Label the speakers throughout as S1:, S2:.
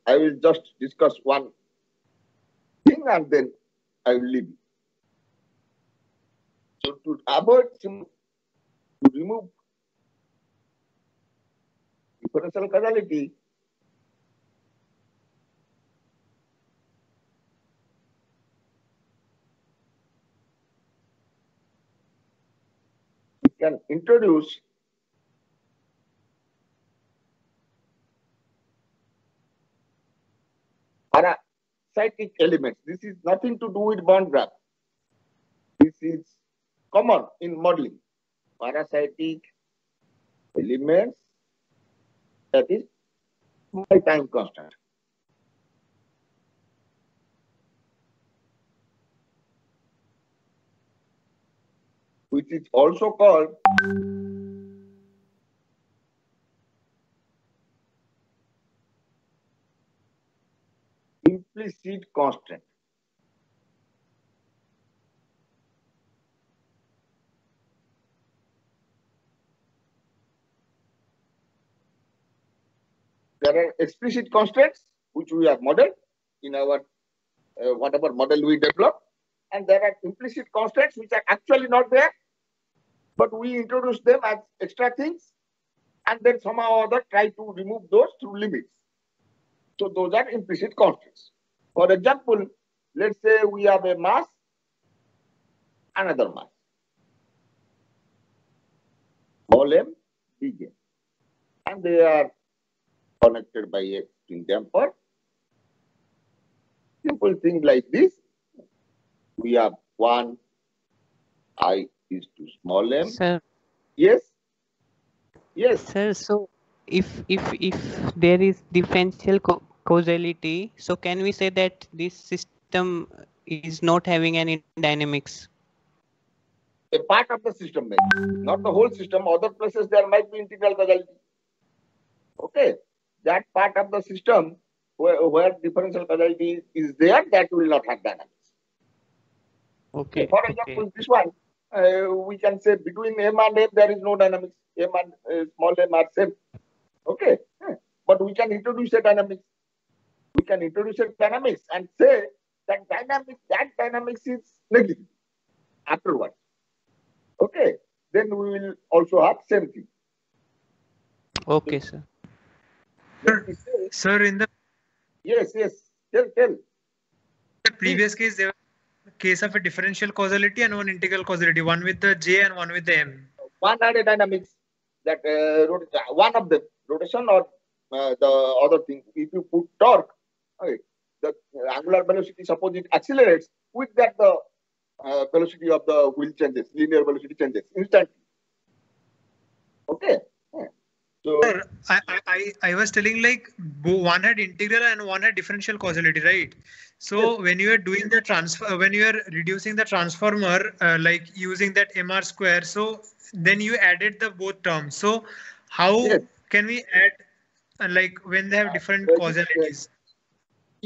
S1: I will just discuss one thing and then I will leave you. So to avoid, to remove differential causality, we can introduce parasitic elements. This is nothing to do with bond graph. This is common in modeling. Parasitic elements, that is my time constant. Which is also called implicit constant. There are explicit constants which we have modeled in our whatever model we develop, and there are implicit constants which are actually not there, but we introduce them as extra things, and then somehow or other try to remove those through limits. So those are implicit constants. For example, let's say we have a mass, another mass, small m, big M, and they are connected by a string damper. Simple thing like this. We have 1 I is to small m.
S2: Sir.
S1: Yes. Yes.
S2: Sir, so if there is differential causality, so can we say that this system is not having any dynamics?
S1: A part of the system, maybe. Not the whole system. Other places there might be integral causality. Okay. That part of the system where differential causality is there, that will not have dynamics.
S2: Okay.
S1: For example, this one, we can say between M and M there is no dynamics. M and small m are same. Okay. But we can introduce a dynamics. We can introduce a dynamics and say that dynamics is negligible afterwards. Okay. Then we will also have same thing.
S2: Okay, sir.
S3: Sir, in the
S1: yes, tell.
S3: The previous case, there was a case of a differential causality and one integral causality, one with the J and one with the M.
S1: One had a dynamics that one of them, rotation or the other thing. If you put torque, okay, the angular velocity, suppose it accelerates, with that the velocity of the wheel changes, linear velocity changes instantly. Okay. So
S3: sir, I was telling like one had integral and one had differential causality, right? So yes, when you are doing the transfer, when you are reducing the transformer, like using that MR square, so then you added the both terms. So how yes, can we add like when they have different causalities?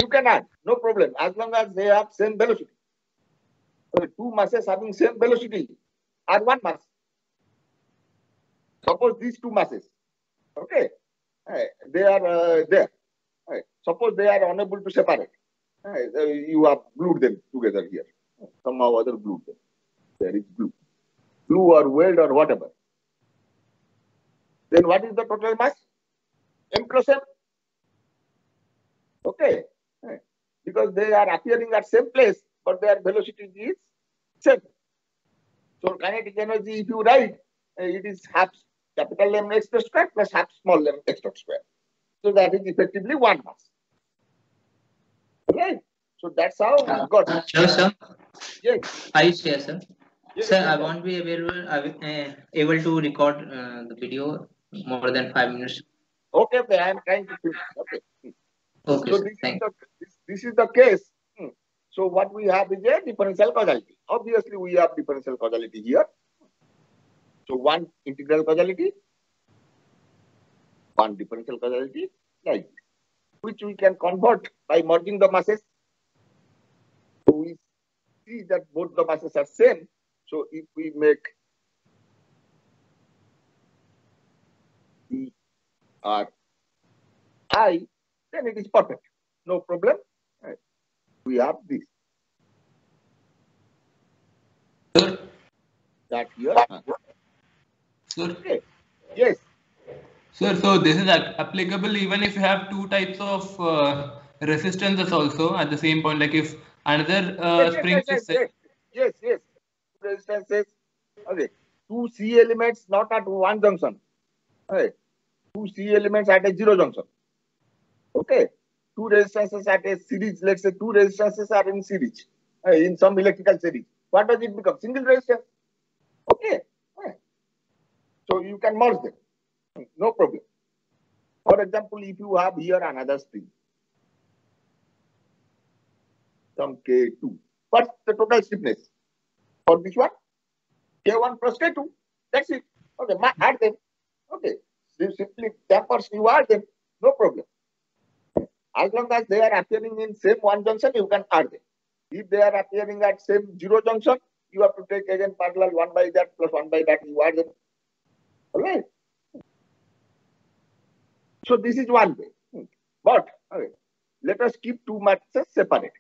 S1: You can add, no problem, as long as they have same velocity. So two masses having same velocity are one mass. Suppose these two masses, okay, they are there. Suppose they are unable to separate. You have glued them together here. Somehow or other glued them. There is glue. Glue or weld or whatever. Then what is the total mass? M plus M. Okay. Because they are appearing at same place, but their velocity is same. So kinetic energy, if you write, it is half capital M x square plus half small m x square. So that is effectively one mass. Okay. So that's how we got.
S4: Hello, sir.
S1: Yes.
S4: Are you here, sir?
S1: Yes,
S4: sir, I won't be able to record the video more than 5 minutes.
S1: Okay, I am trying to finish. Okay.
S4: Okay,
S1: so
S4: sir,
S1: this is the case. So what we have is a differential causality. Obviously, we have differential causality here. So one integral causality, one differential causality, like this, which we can convert by merging the masses. So we see that both the masses are same. So if we make E R I, then it is perfect. No problem. We have this.
S5: Sir,
S1: That here.
S5: sir,
S1: Okay. Yes.
S5: sir, so this is applicable even if you have two types of resistances also at the same point. Like if another spring is
S1: Yes. Resistances. Okay. Two C elements not at one junction. Okay. Two C elements at a zero junction. Okay. Two resistances at a series. Let's say two resistances are in series. In some electrical series. What does it become? Single resistance. Okay. So you can merge them. No problem. For example, if you have here another spring, some K2. What's the total stiffness for this one? K1 plus K2. That's it. Okay, add them. Okay, you simply dampers, you add them. No problem. As long as they are appearing in same one junction, you can add them. If they are appearing at same zero junction, you have to take again parallel 1 by that plus 1 by that, you add them. Alright. So this is one way. But okay, let us keep two matrices separate.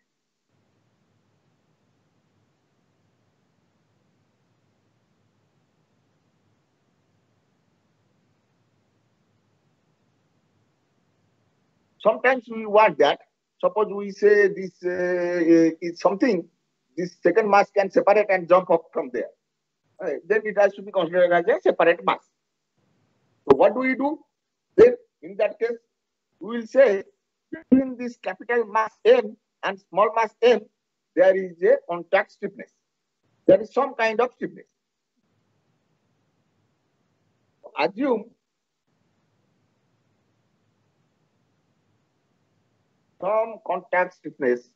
S1: Sometimes we want that. Suppose we say this is something, this second mass can separate and jump up from there. Then it has to be considered as a separate mass. So what do we do? Then in that case, we will say between this capital mass M and small mass m, there is a contact stiffness. There is some kind of stiffness. Assume some contact stiffness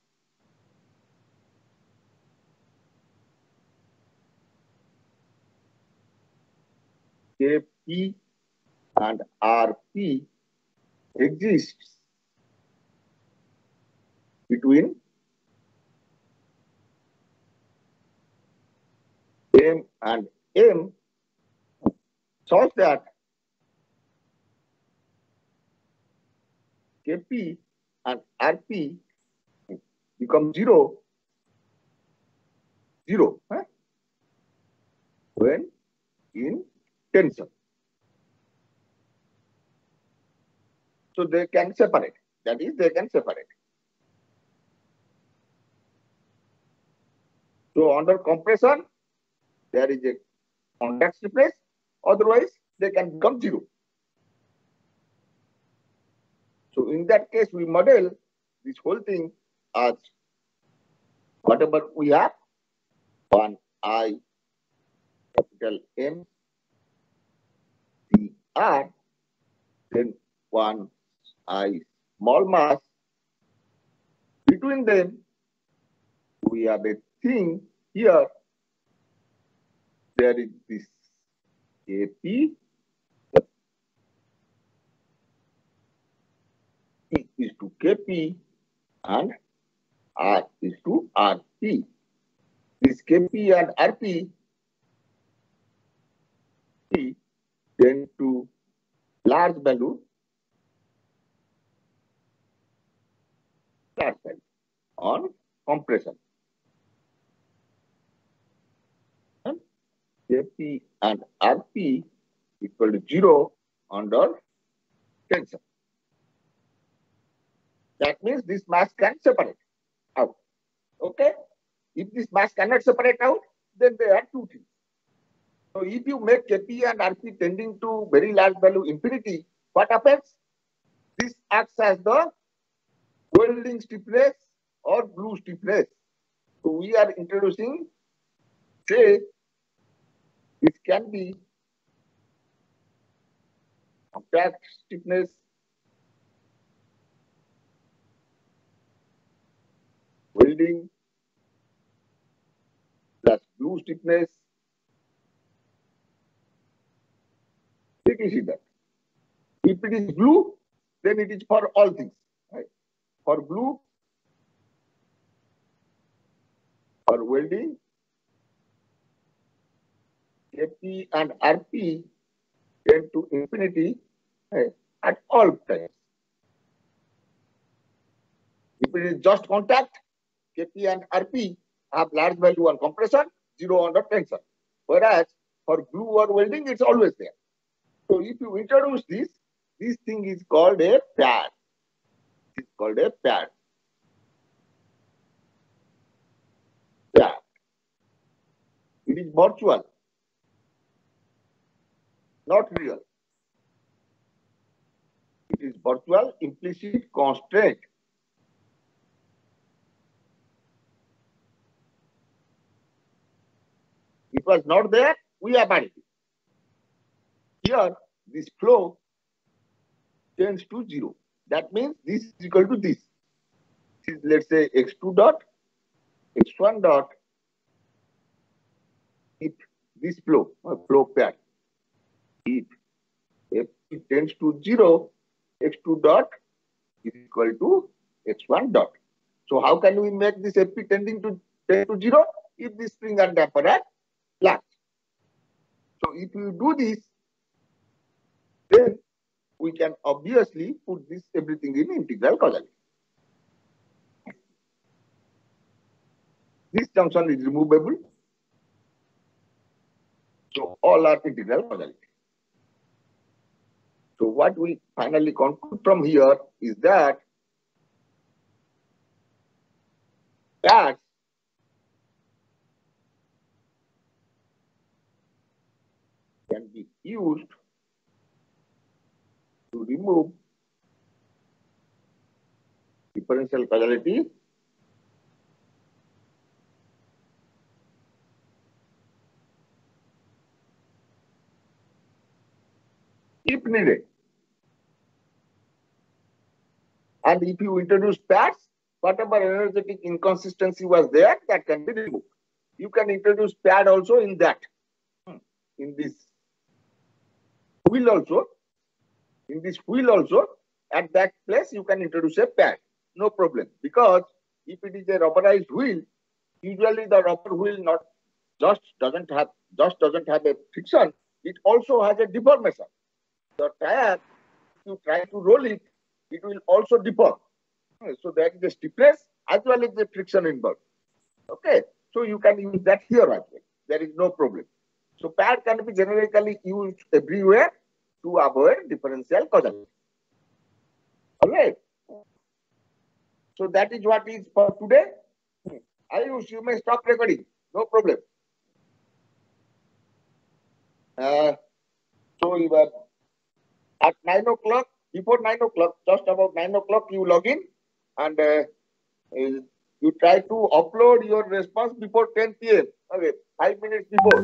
S1: Kp and Rp exists between M and M such that Kp and Rp become zero when in tension. So they can separate. That is, they can separate. So under compression, there is a contact stiffness. Otherwise, they can become zero. So in that case, we model this whole thing as whatever we have, 1I capital M CR, then 1I small mass. Between them, we have a thing here. There is this Kp. P is to Kp and R is to Rp. This Kp and Rp tend to large value on compression. And Kp and Rp equal to 0 under tension. That means this mass can separate out. Okay? If this mass cannot separate out, then there are two things. So if you make Kp and Rp tending to very large value infinity, what happens? This acts as the welding stiffness or glue stiffness. So we are introducing, say, this can be contact stiffness, welding plus glue stiffness. Let me see that. If it is glue, then it is for all things. Right? For glue, for welding, Kp and Rp tend to infinity at all times. it is just contact, Kp and Rp have large value on compression, 0 under tension. Whereas for glue or welding, it's always there. So if you introduce this thing is called a pad. It's called a pad. Pad. It is virtual, not real. It is virtual implicit constraint. It was not there, we added it. Here, this flow tends to 0. That means this is equal to this. This is, let's say, x2 dot, x1 dot. If this flow pad, if it tends to 0, x2 dot is equal to x1 dot. So how can we make this Fp tend to 0 if this spring and damper are flat? So if you do this, then we can obviously put this everything in integral causality. This junction is removable. So all are integral causality. So what we finally conclude from here is that pads can be used to remove differential causality if needed. And if you introduce pads, whatever energetic inconsistency was there, that can be removed. You can introduce pad also in that, in this wheel also. In this wheel also, at that place, you can introduce a pad. No problem. Because if it is a rubberized wheel, usually the rubber wheel not just doesn't have a friction, it also has a deformation. The tire, if you try to roll it, it will also deform. So there is a stiffness as well as the friction involved. Okay, so you can use that here as well. There is no problem. So pad can be generically used everywhere to avoid differential causality. All right. So that is what is for today. Ayush, you may stop recording. No problem. So at 9 o'clock, before 9 o'clock, just about 9 o'clock, you log in and you try to upload your response before 10 p.m. Okay, 5 minutes before,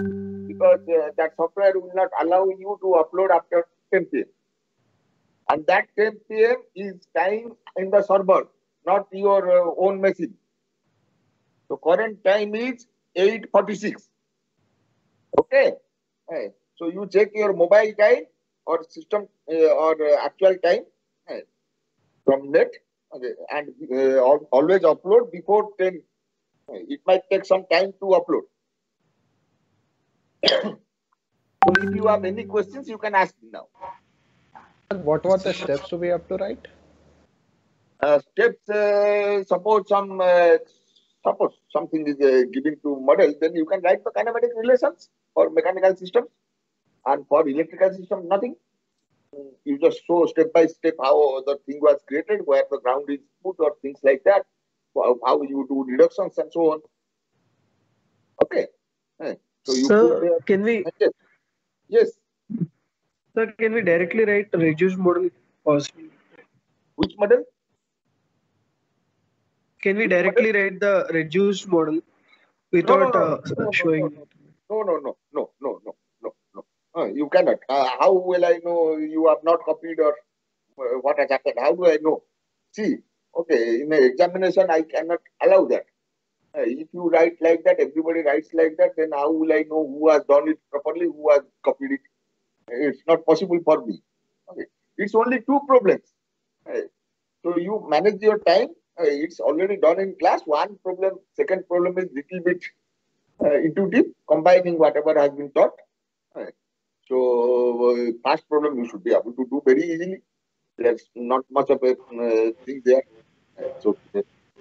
S1: because that software will not allow you to upload after 10 p.m. And that 10 p.m. is time in the server, not your own machine. So current time is 8:46. Okay. So you check your mobile time or system or actual time from net. Okay, and always upload before 10. It might take some time to upload. So if you have any questions, you can ask me now.
S6: What were the steps we have to write?
S1: Steps, suppose something is given to model, then you can write the kinematic relations for mechanical systems, and for electrical system, nothing. You just show step by step how the thing was created, where the ground is put, or things like that, how you do reductions and so on. Okay. So you
S7: Sir, can we?
S1: Yes.
S7: Sir, can we directly write the reduced model?
S1: Which model?
S7: Can we directly write the reduced model without showing?
S1: No. You cannot. How will I know you have not copied or what has happened? How do I know? See, okay, in an examination, I cannot allow that. If you write like that, everybody writes like that, then how will I know who has done it properly, who has copied it? It's not possible for me. Okay. It's only two problems. So you manage your time. It's already done in class. One problem, second problem is little bit intuitive, combining whatever has been taught. So first problem you should be able to do very easily. There's not much of a thing there. So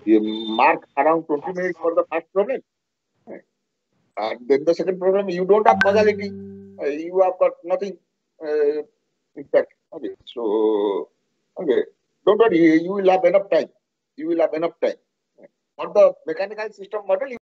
S1: you mark around 20 minutes for the first problem. And then the second problem, you don't have causality. You have got nothing. In fact, okay. So, okay. Don't worry, you will have enough time. You will have enough time. For the mechanical system model,